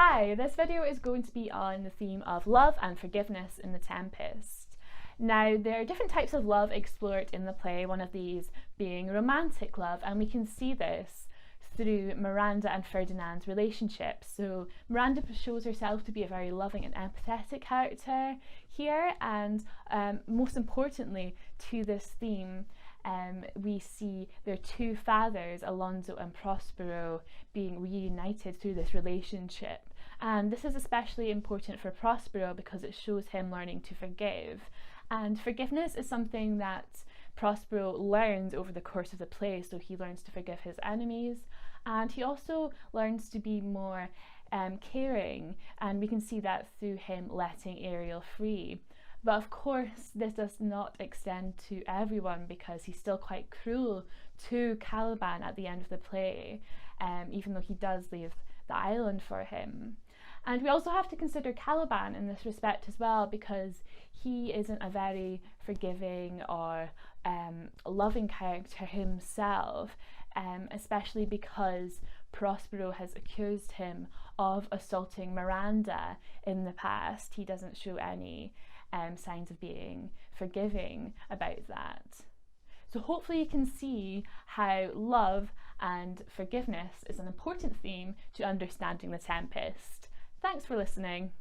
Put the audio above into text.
Hi, this video is going to be on the theme of love and forgiveness in The Tempest. Now, there are different types of love explored in the play, one of these being romantic love, and we can see this through Miranda and Ferdinand's relationship. So Miranda shows herself to be a very loving and empathetic character here, and most importantly to this theme, we see their two fathers, Alonso and Prospero, being reunited through this relationship. And this is especially important for Prospero because it shows him learning to forgive. And forgiveness is something that Prospero learns over the course of the play, so he learns to forgive his enemies, and he also learns to be more caring, and we can see that through him letting Ariel free. But of course this does not extend to everyone, because he's still quite cruel to Caliban at the end of the play, even though he does leave the island for him. And we also have to consider Caliban in this respect as well, because he isn't a very forgiving or loving character himself, especially because Prospero has accused him of assaulting Miranda in the past. He doesn't show any signs of being forgiving about that. So hopefully you can see how love and forgiveness is an important theme to understanding The Tempest. Thanks for listening.